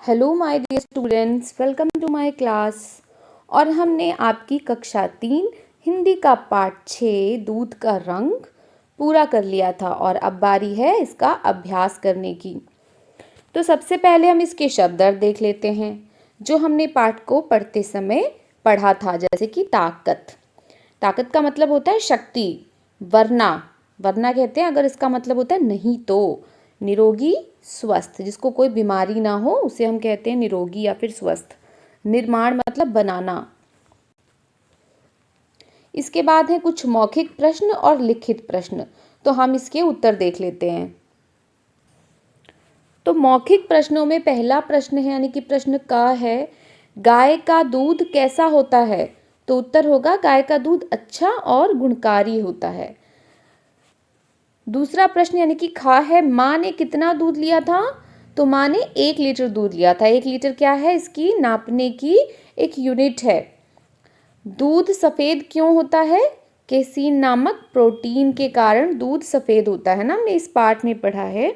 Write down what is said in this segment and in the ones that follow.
Hello my dear students, welcome to my class. और हमने आपकी कक्षा 3 हिंदी का पाठ 6 दूध का रंग पूरा कर लिया था और अब बारी है इसका अभ्यास करने की। तो सबसे पहले हम इसके शब्द अर्थ देख लेते हैं जो हमने पाठ को पढ़ते समय पढ़ा था, जैसे कि ताकत। ताकत का मतलब होता है शक्ति। वरना, वरना कहते हैं अगर इसका मतलब होता है नहीं तो। निरोगी, स्वस्थ, जिसको कोई बीमारी ना हो उसे हम कहते हैं निरोगी या फिर स्वस्थ। निर्माण मतलब बनाना। इसके बाद है कुछ मौखिक प्रश्न और लिखित प्रश्न, तो हम इसके उत्तर देख लेते हैं। तो मौखिक प्रश्नों में पहला प्रश्न है, यानी कि प्रश्न का है, गाय का दूध कैसा होता है? तो उत्तर होगा गाय का दूध अच्छा और गुणकारी होता है। दूसरा प्रश्न यानी कि खा है, माँ ने कितना दूध लिया था? तो माँ ने 1 लीटर दूध लिया था। 1 लीटर क्या है? इसकी नापने की एक यूनिट है। दूध सफ़ेद क्यों होता है? केसीन नामक प्रोटीन के कारण दूध सफ़ेद होता है ना, हमने इस पाठ में पढ़ा है।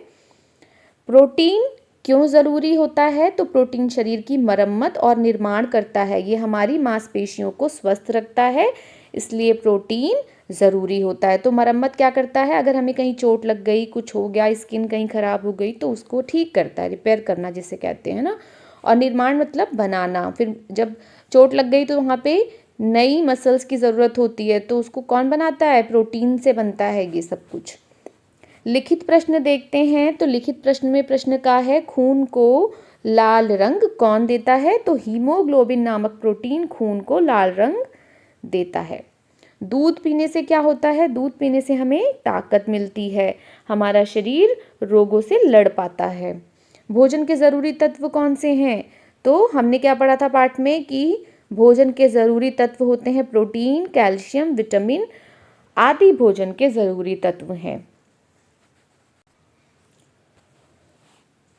प्रोटीन क्यों ज़रूरी होता है? तो प्रोटीन शरीर की मरम्मत और निर्माण करता है। ये हमारी मांसपेशियों को स्वस्थ रखता है, इसलिए प्रोटीन ज़रूरी होता है। तो मरम्मत क्या करता है? अगर हमें कहीं चोट लग गई, कुछ हो गया, स्किन कहीं ख़राब हो गई, तो उसको ठीक करता है, रिपेयर करना जिसे कहते हैं ना। और निर्माण मतलब बनाना। फिर जब चोट लग गई तो वहाँ पे नई मसल्स की ज़रूरत होती है, तो उसको कौन बनाता है? प्रोटीन से बनता है ये सब कुछ। लिखित प्रश्न देखते हैं। तो लिखित प्रश्न में प्रश्न का है, खून को लाल रंग कौन देता है? तो हीमोग्लोबिन नामक प्रोटीन खून को लाल रंग देता है। दूध पीने से क्या होता है? दूध पीने से हमें ताकत मिलती है, हमारा शरीर रोगों से लड़ पाता है। भोजन के ज़रूरी तत्व कौन से हैं? तो हमने क्या पढ़ा था पाठ में कि भोजन के ज़रूरी तत्व होते हैं प्रोटीन, कैल्शियम, विटामिन आदि भोजन के ज़रूरी तत्व हैं।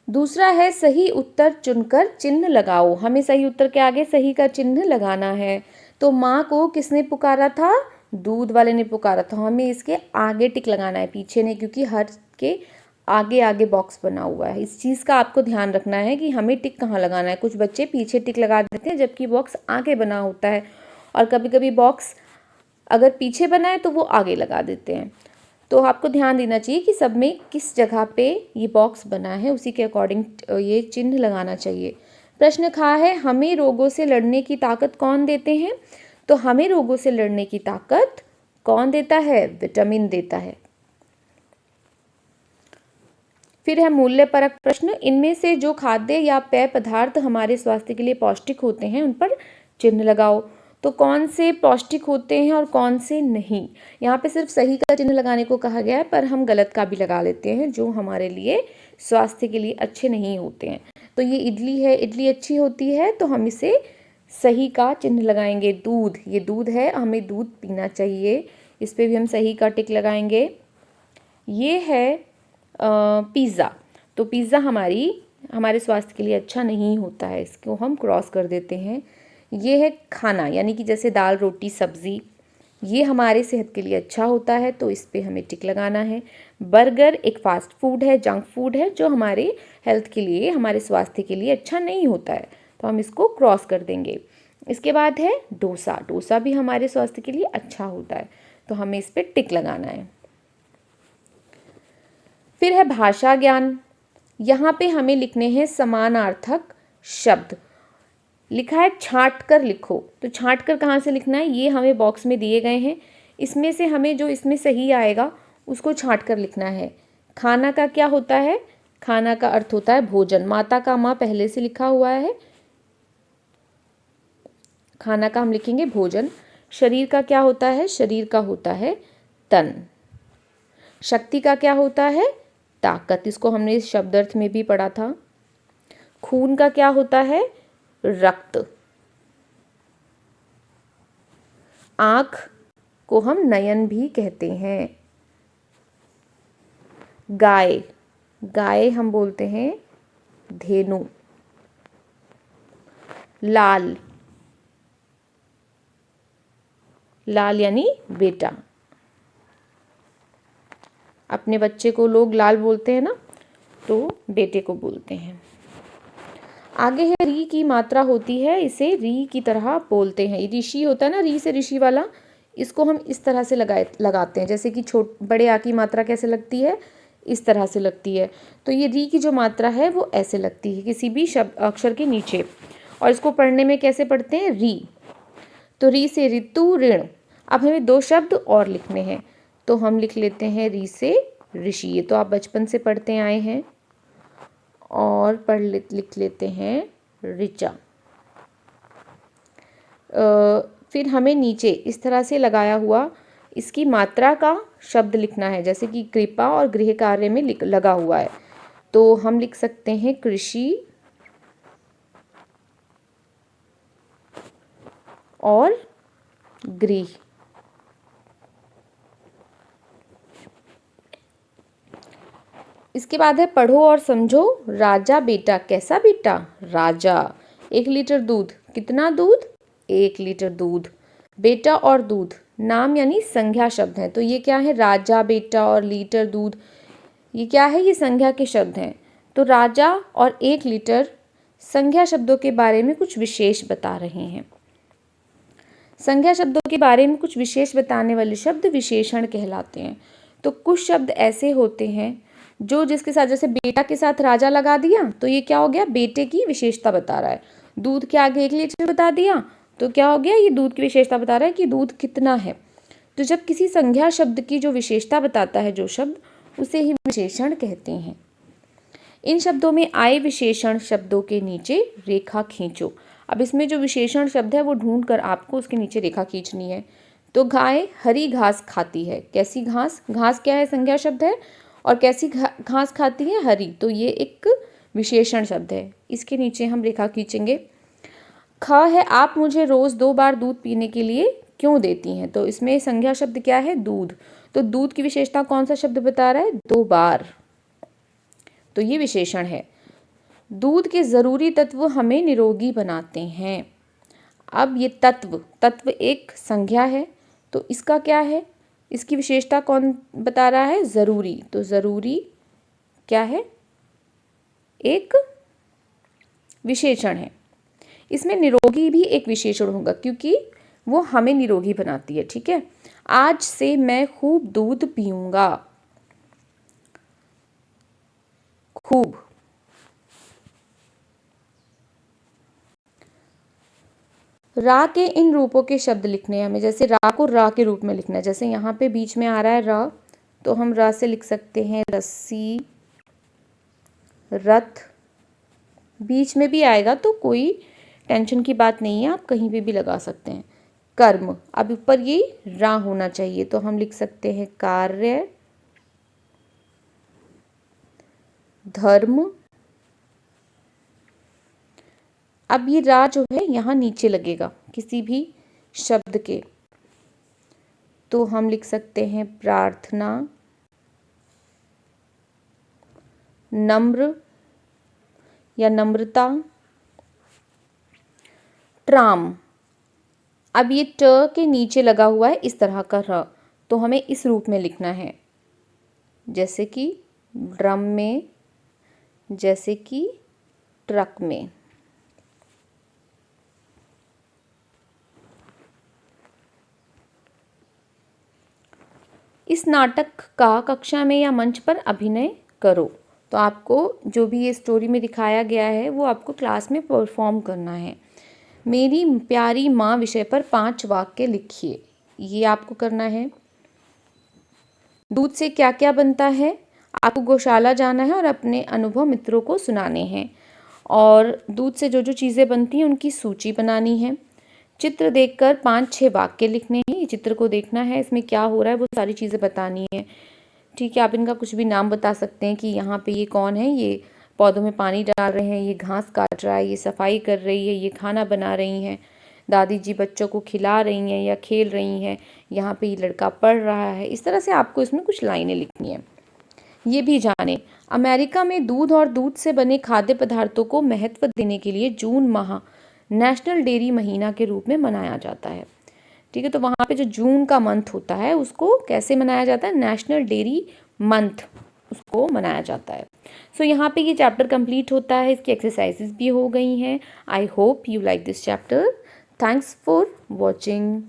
दूसरा है सही उत्तर चुनकर चिन्ह लगाओ। हमें सही उत्तर के आगे सही का चिन्ह लगाना है। तो माँ को किसने पुकारा था? दूध वाले ने पुकारा था। हमें इसके आगे टिक लगाना है, पीछे नहीं, क्योंकि हर के आगे आगे बॉक्स बना हुआ है। इस चीज़ का आपको ध्यान रखना है कि हमें टिक कहाँ लगाना है। कुछ बच्चे पीछे टिक लगा देते हैं जबकि बॉक्स आगे बना होता है, और कभी कभी बॉक्स अगर पीछे बना है तो वो आगे लगा देते हैं। तो आपको ध्यान देना चाहिए कि सब में किस जगह पे ये बॉक्स बना है, उसी के अकॉर्डिंग ये चिन्ह लगाना चाहिए। प्रश्न खा है, हमें रोगों से लड़ने की ताकत कौन देते हैं? तो हमें रोगों से लड़ने की ताकत कौन देता है? विटामिन देता है। फिर है मूल्य परक प्रश्न, इनमें से जो खाद्य या पेय पदार्थ हमारे स्वास्थ्य के लिए पौष्टिक होते हैं उन पर चिन्ह लगाओ। तो कौन से पौष्टिक होते हैं और कौन से नहीं? यहाँ पे सिर्फ सही का चिन्ह लगाने को कहा गया है, पर हम गलत का भी लगा लेते हैं जो हमारे लिए स्वास्थ्य के लिए अच्छे नहीं होते हैं। तो ये इडली है, इडली अच्छी होती है तो हम इसे सही का चिन्ह लगाएंगे। दूध, ये दूध है, हमें दूध पीना चाहिए, इस पर भी हम सही का टिक लगाएंगे। ये है पिज़्ज़ा, तो पिज़्ज़ा हमारे स्वास्थ्य के लिए अच्छा नहीं होता है, इसको हम क्रॉस कर देते हैं। ये है खाना, यानी कि जैसे दाल, रोटी, सब्ज़ी, ये हमारे सेहत के लिए अच्छा होता है तो इस पे हमें टिक लगाना है। बर्गर एक फास्ट फूड है, जंक फूड है, जो हमारे हेल्थ के लिए, हमारे स्वास्थ्य के लिए अच्छा नहीं होता है, तो हम इसको क्रॉस कर देंगे। इसके बाद है डोसा, डोसा भी हमारे स्वास्थ्य के लिए अच्छा होता है, तो हमें इस पर टिक लगाना है। फिर है भाषा ज्ञान। यहाँ पे हमें लिखने हैं समानार्थक शब्द। लिखा है छांट कर लिखो, तो छांट कर कहाँ से लिखना है? ये हमें बॉक्स में दिए गए हैं, इसमें से हमें जो इसमें सही आएगा उसको छांट कर लिखना है। खाना का क्या होता है? खाना का अर्थ होता है भोजन। माता का माँ पहले से लिखा हुआ है, खाना का हम लिखेंगे भोजन। शरीर का क्या होता है? शरीर का होता है तन। शक्ति का क्या होता है? ताकत, इसको हमने इस शब्दार्थ में भी पढ़ा था। खून का क्या होता है? रक्त। आँख को हम नयन भी कहते हैं। गाय, गाय हम बोलते हैं धेनु। लाल, लाल यानी बेटा। अपने बच्चे को लोग लाल बोलते हैं ना, तो बेटे को बोलते हैं। आगे है री की मात्रा होती है, इसे री की तरह बोलते हैं। ऋषि होता है ना, री से ऋषि वाला, इसको हम इस तरह से लगाते हैं, जैसे कि बड़े आ की मात्रा कैसे लगती है, इस तरह से लगती है। तो ये री की जो मात्रा है वो ऐसे लगती है किसी भी शब्द अक्षर के नीचे, और इसको पढ़ने में कैसे पढ़ते हैं, री। तो री से ऋतु, ऋण। अब हमें 2 शब्द और लिखने हैं, तो हम लिख लेते हैं री से ऋषि। ये तो आप बचपन से पढ़ते आए हैं। और लिख लेते हैं ऋचा। फिर हमें नीचे इस तरह से लगाया हुआ इसकी मात्रा का शब्द लिखना है, जैसे कि कृपा और गृह कार्य में लगा हुआ है, तो हम लिख सकते हैं कृषि और गृह। इसके बाद है पढ़ो और समझो। राजा बेटा, कैसा बेटा, राजा। 1 लीटर दूध, कितना दूध, 1 लीटर दूध। बेटा और दूध, नाम यानी संज्ञा शब्द हैं, तो ये क्या है, राजा, बेटा और लीटर दूध, ये क्या है, ये संज्ञा के शब्द हैं। तो राजा और 1 लीटर संज्ञा शब्दों के बारे में कुछ विशेष बता रहे हैं। संज्ञा शब्दों के बारे में कुछ विशेष बताने वाले शब्द विशेषण कहलाते हैं। तो कुछ शब्द ऐसे होते हैं जो जिसके साथ, जैसे बेटा के साथ राजा लगा दिया तो ये क्या हो गया, बेटे की विशेषता बता रहा है। दूध के आगे 1 लीटर बता दिया तो क्या हो गया, ये दूध की विशेषता बता रहा है कि दूध कितना है। तो जब किसी संज्ञा शब्द की जो विशेषता बताता है जो शब्द, उसे ही विशेषण कहते हैं। इन शब्दों में आए विशेषण शब्दों के नीचे रेखा खींचो। अब इसमें जो विशेषण शब्द है वो ढूंढ कर आपको उसके नीचे रेखा खींचनी है। तो गाय हरी घास खाती है, कैसी घास, घास क्या है, संज्ञा शब्द है, और कैसी घास खाती है, हरी, तो ये एक विशेषण शब्द है, इसके नीचे हम रेखा खींचेंगे। ख है आप मुझे रोज़ 2 बार दूध पीने के लिए क्यों देती हैं, तो इसमें संज्ञा शब्द क्या है, दूध। तो दूध की विशेषता कौन सा शब्द बता रहा है, 2 बार, तो ये विशेषण है। दूध के ज़रूरी तत्व हमें निरोगी बनाते हैं। अब ये तत्व एक संज्ञा है, तो इसका क्या है, इसकी विशेषता कौन बता रहा है, ज़रूरी। तो ज़रूरी क्या है, एक विशेषण है। इसमें निरोगी भी एक विशेषण होगा क्योंकि वो हमें निरोगी बनाती है, ठीक है। आज से मैं खूब दूध पीऊंगा, खूब। रा के इन रूपों के शब्द लिखने हैं हमें, जैसे रा को रा के रूप में लिखना है, जैसे यहाँ पे बीच में आ रहा है रा, तो हम रा से लिख सकते हैं रस्सी, रथ। बीच में भी आएगा तो कोई टेंशन की बात नहीं है, आप कहीं पे भी लगा सकते हैं। कर्म, अब ऊपर ये रा होना चाहिए, तो हम लिख सकते हैं कार्य, धर्म। अब ये रा जो है यहाँ नीचे लगेगा किसी भी शब्द के, तो हम लिख सकते हैं प्रार्थना, नम्र या नम्रता, ट्राम। अब ये ट के नीचे लगा हुआ है इस तरह का र, तो हमें इस रूप में लिखना है, जैसे कि ड्रम में, जैसे कि ट्रक में। इस नाटक का कक्षा में या मंच पर अभिनय करो, तो आपको जो भी ये स्टोरी में दिखाया गया है वो आपको क्लास में परफॉर्म करना है। मेरी प्यारी माँ विषय पर 5 वाक्य लिखिए, ये आपको करना है। दूध से क्या क्या बनता है, आपको गौशाला जाना है और अपने अनुभव मित्रों को सुनाने हैं, और दूध से जो जो चीज़ें बनती हैं उनकी सूची बनानी है। चित्र देखकर 5-6 वाक्य लिखने हैं, ये चित्र को देखना है, इसमें क्या हो रहा है वो सारी चीज़ें बतानी है, ठीक है। आप इनका कुछ भी नाम बता सकते हैं कि यहाँ पे ये कौन है, ये पौधों में पानी डाल रहे हैं, ये घास काट रहा है, ये सफाई कर रही है, ये खाना बना रही हैं, दादी जी बच्चों को खिला रही हैं या खेल रही हैं, यहाँ पे ये लड़का पढ़ रहा है। इस तरह से आपको इसमें कुछ लाइनें लिखनी है। ये भी जाने, अमेरिका में दूध और दूध से बने खाद्य पदार्थों को महत्व देने के लिए जून माह नेशनल डेयरी महीना के रूप में मनाया जाता है, ठीक है। तो वहाँ पे जो जून का मंथ होता है उसको कैसे मनाया जाता है, नेशनल डेयरी मंथ, उसको मनाया जाता है। सो यहाँ पे ये चैप्टर कंप्लीट होता है, इसकी एक्सरसाइजेस भी हो गई हैं। I hope you like this chapter. Thanks for watching.